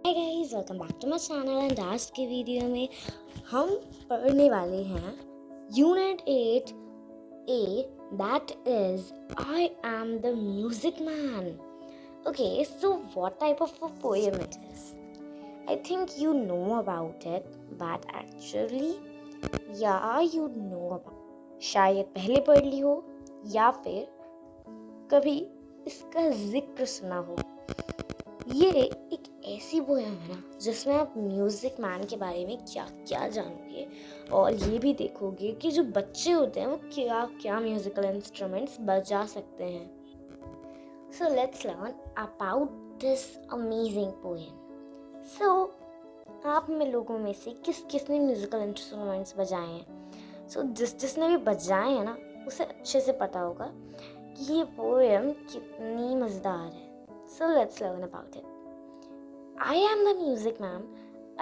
Hi guys, welcome back to my channel and आज के video में हम पढ़ने वाले हैं unit 8 A that is I am the music man. Okay, so what type of a poem it is? I think you know about it, but actually you know about. शायद पहले पढ़ ली हो या फिर कभी इसका जिक्र सुना हो. ये एक ऐसी पोएम है ना जिसमें आप म्यूज़िक मैन के बारे में क्या क्या जानोगे और ये भी देखोगे कि जो बच्चे होते हैं वो क्या क्या म्यूज़िकल इंस्ट्रूमेंट्स बजा सकते हैं. So let's learn about this amazing poem. So आप में लोगों में से किस किसने म्यूज़िकल इंस्ट्रूमेंट्स बजाए हैं? सो जिसने भी बजाए हैं ना उसे अच्छे से पता होगा कि ये पोएम कितनी मज़ेदार है. So let's learn about it. I am the music man.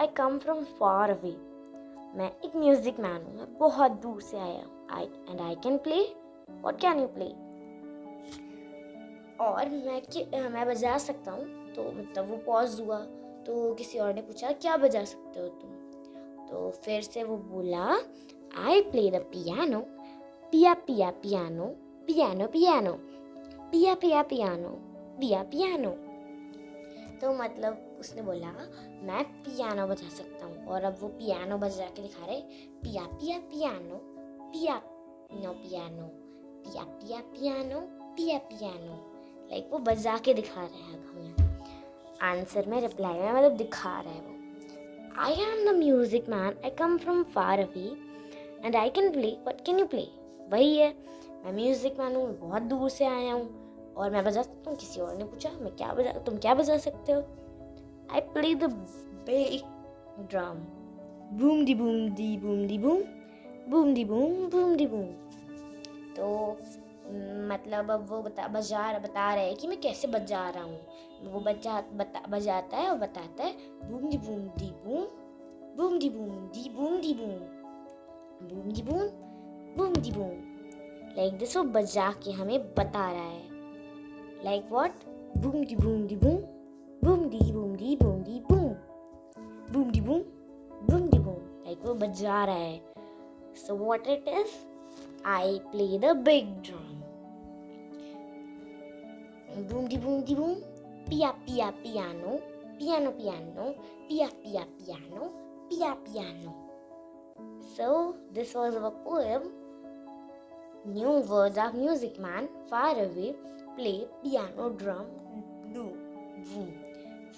I come from far away. मैं एक म्यूजिक मैन हूँ. मैं बहुत दूर से आया हूँ. And I can play. What can you play? और मैं बजा सकता हूँ. तो मतलब वो पॉज हुआ तो किसी और ने पूछा क्या बजा सकते हो तुम? तो फिर से वो बोला I play the piano. Pia pia piano. Piano piano. Pia pia piano. पिया पियानो. तो मतलब उसने बोला मैं पियानो बजा सकता हूँ और अब वो पियानो बजा के दिखा रहे. पिया पिया पियानो पिया नो पियानो पिया पिया पियानो पिया पियानो. लाइक वो बजा के दिखा रहे हैं. अब हमें आंसर में रिप्लाई में मतलब दिखा रहा है वो. आई am the music man. I come from far away and I can play. What can you play? वही है, मैं म्यूजिक मैन हूँ. बहुत दूर से आया हूँ और मैं बजा सकता हूँ. किसी और ने पूछा तुम क्या बजा सकते हो? I play the base drum. Boom the boom the boom the boom boom the boom the boom. तो मतलब अब वो बता रहे हैं कि मैं कैसे बजा रहा हूँ. वो बजाता है और बताता है boom the boom the boom boom the boom the boom the boom boom the boom the boom. Like this वो बजा के हमें बता रहा है. Like what? Boom di boom di boom. Boom di boom di boom di boom. Boom di boom. Boom di boom. Like वो बजा रहा है. So what it is? I play the big drum. Boom di boom di boom. Pia pia piano. Piano piano. Pia pia piano. Pia piano. So this was our poem. New words of music man. Far away. Play piano, drum, do, boom.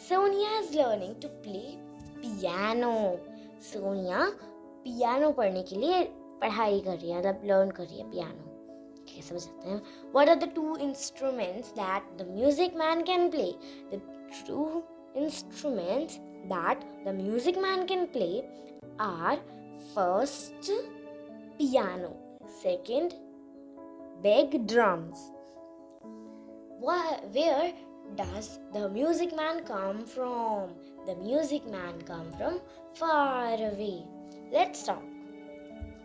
Sonia is learning to play piano. Sonia piano पढ़ने के लिए पढ़ाई कर रही है, मतलब learn कर रही है पियानो. कैसे बजाते हैं? What are the two instruments that the music man can play? The two instruments that the music man can play are first piano, second big drums. Where does the music man come from? The music man come from far away. Let's talk.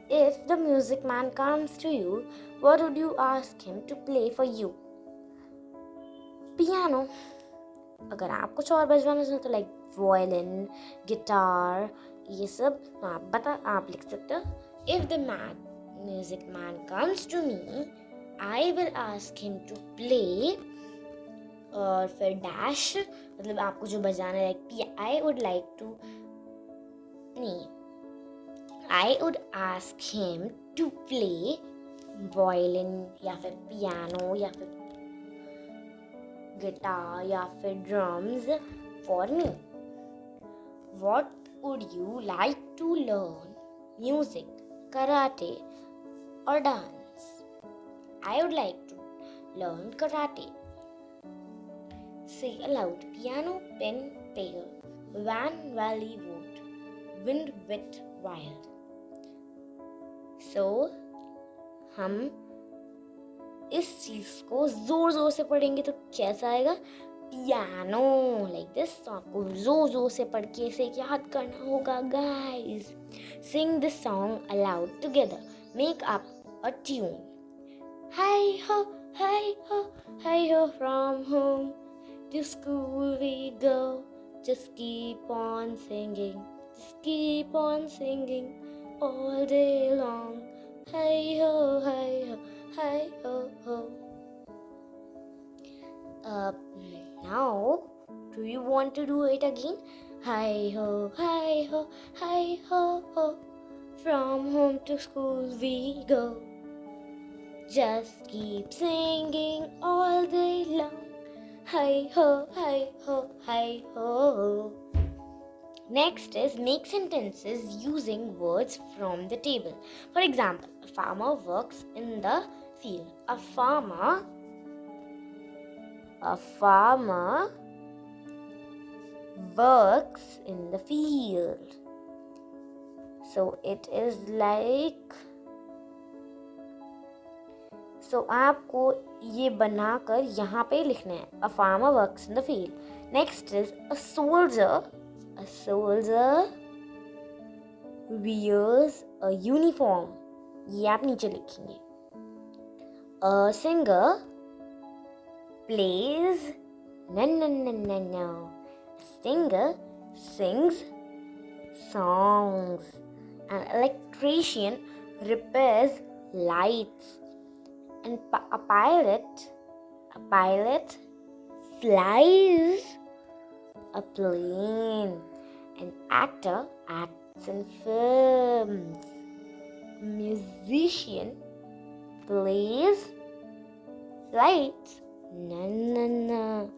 If the music man comes to you, what would you ask him to play for you? Piano. अगर आप कुछ और बजवाना चाहते तो like violin, guitar, ये सब आप लिख सकते हो. If the music man comes to me, I will ask him to play. और फिर डैश मतलब आपको जो बजाना है. I would ask him to play violin या फिर पियानो या फिर गिटार या फिर drums for me. What would you like to learn? Music, karate or dance? I would like to learn karate. Say aloud. Piano, pen, pail. Van, valley, wood. Wind, wet, wild. So, हम इस चीज को जोर जोर से पढ़ेंगे तो कैसा आएगा? पियानो. Like this. तो आपको जोर जोर से पढ़ के इसे याद करना होगा. Guys, sing this song aloud together. Make up a tune. Hi ho, hi ho, hi ho from home. To school we go, Just keep on singing, just keep on singing all day long. Hey ho, hey ho, hey ho ho. Now, do you want to do it again? Hi ho, hi ho, hi ho ho. From home to school we go. Just keep singing all day long. Hi ho, hi ho, hi ho. Next is make sentences using words from the table. For example, a farmer works in the field. A farmer works in the field. So it is like, आपको ये बनाकर यहाँ पे लिखना है. A farmer works in the field. Next is a soldier wears a uniform. ये आप नीचे लिखेंगे. A singer plays. No. Singer sings songs. An electrician repairs lights. And a pilot flies a plane. An actor acts in films. A musician plays lights. No.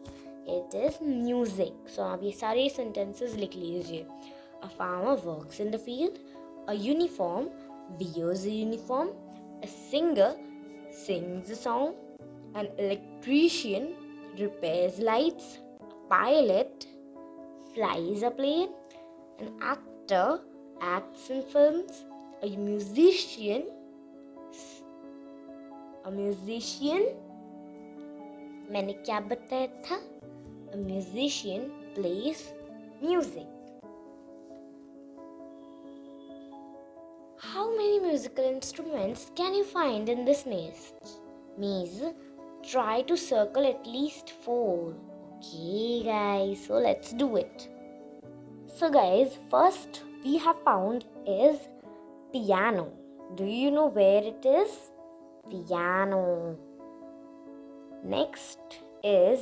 It is music. So आप ये सारे sentences लिख लीजिए. A farmer works in the field. A uniform wears a uniform. A singer sings a song. An electrician repairs lights. A pilot flies a plane. An actor acts in films. A musician मैंने क्या बताया था? A musician plays music. How many musical instruments can you find in this maze? Try to circle at least 4. Okay guys, so let's do it. So guys, first we have found is piano. Do you know where it is? Piano. Next is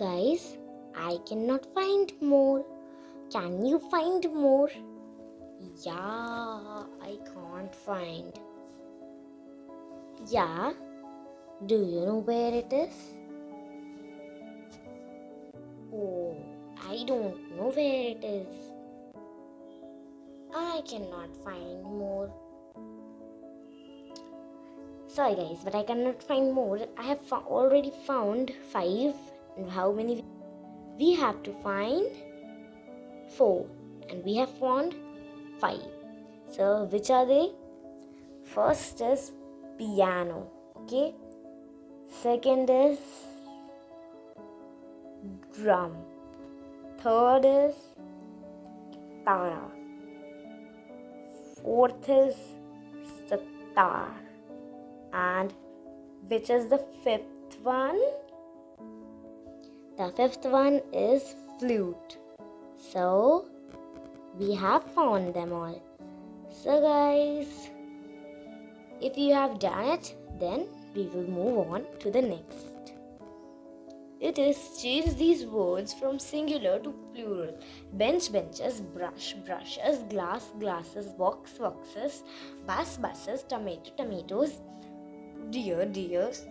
guys, I cannot find more. Can you find more? Yeah, I can't find. Yeah, do you know where it is? Oh, I don't know where it is. I cannot find more. Sorry guys, but I cannot find more. I have already found 5. And how many? We have to find 4. And we have found 5. So which are they? First is piano. Okay. Second is drum. Third is guitar. Fourth is sitar. And which is the 5th one? The 5th one is flute. So we have found them all. So guys, if you have done it, then we will move on to the next. It is change these words from singular to plural. Bench, benches, brush, brushes, glass, glasses, box, boxes, bus, buses, tomato, tomatoes, deer, deers.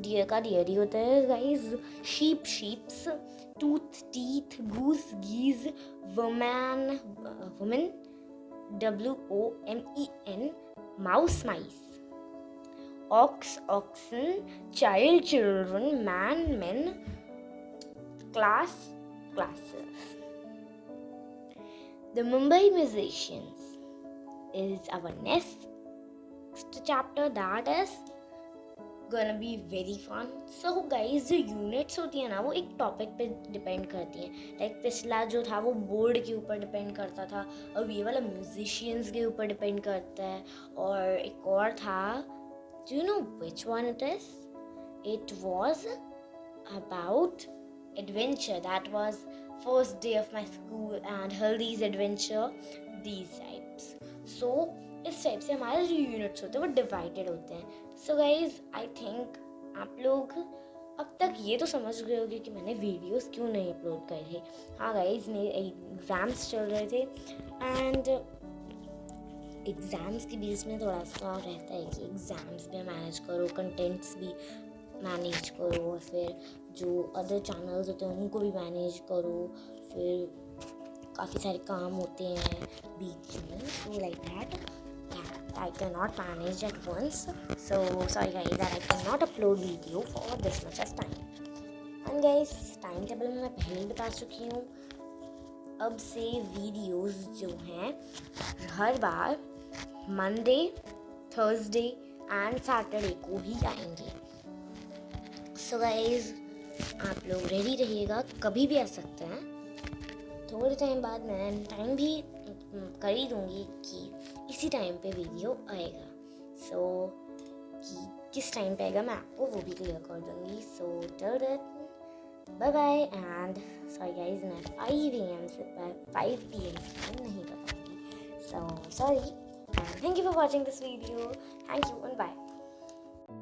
Deer का deer ही होता है guys. Sheep, sheeps, tooth, teeth, goose, geese, woman, women, WOMEN, mouse, mice, ox, oxen, child, children, man, men, class, classes. The Mumbai Musicians is our next chapter that is gonna be very fun. So guys, जो units होती है ना वो एक topic पे depend करती हैं. Like पिछला जो था वो बोर्ड के ऊपर डिपेंड करता था, अब ये वाला म्यूजिशियंस के ऊपर डिपेंड करता है. और एक और था, do you know which one it is? It was about adventure. That was first day of my school and Haldi's adventure, these types. So इस टाइप से हमारे जो यूनिट्स होते हैं वो डिवाइडेड होते हैं. सो गाइज आई थिंक आप लोग अब तक ये तो समझ गए होंगे कि मैंने वीडियोस क्यों नहीं अपलोड करे थे. हाँ गाइज, मेरे एग्ज़ाम्स चल रहे थे एंड एग्ज़ाम्स के बीच में थोड़ा सा रहता है कि एग्ज़ाम्स भी मैनेज करो, कंटेंट्स भी मैनेज करो, और फिर जो अदर चैनल्स होते हैं उनको भी मैनेज करो, फिर काफ़ी सारे काम होते हैं बीच में. So like that I cannot manage at once. So sorry guys that I cannot upload video for this much of time. And guys, time table में मैं पहले ही बता चुकी हूँ. अब से वीडियोस जो हैं हर बार मंडे, थर्सडे एंड सैटरडे को ही आएंगे. सो गाइज आप लोग रेडी रहिएगा, कभी भी आ सकते हैं. थोड़े टाइम बाद मैं टाइम भी कर ही दूँगी कि इसी टाइम पे वीडियो आएगा. सो कि किस टाइम पे आएगा मैं आपको वो भी क्लियर कर दूँगी. So till that bye bye and sorry guys, मैं 5 AM से 5 PM से नहीं कर पाऊँगी. So sorry and thank you for watching this video. Thank you and bye.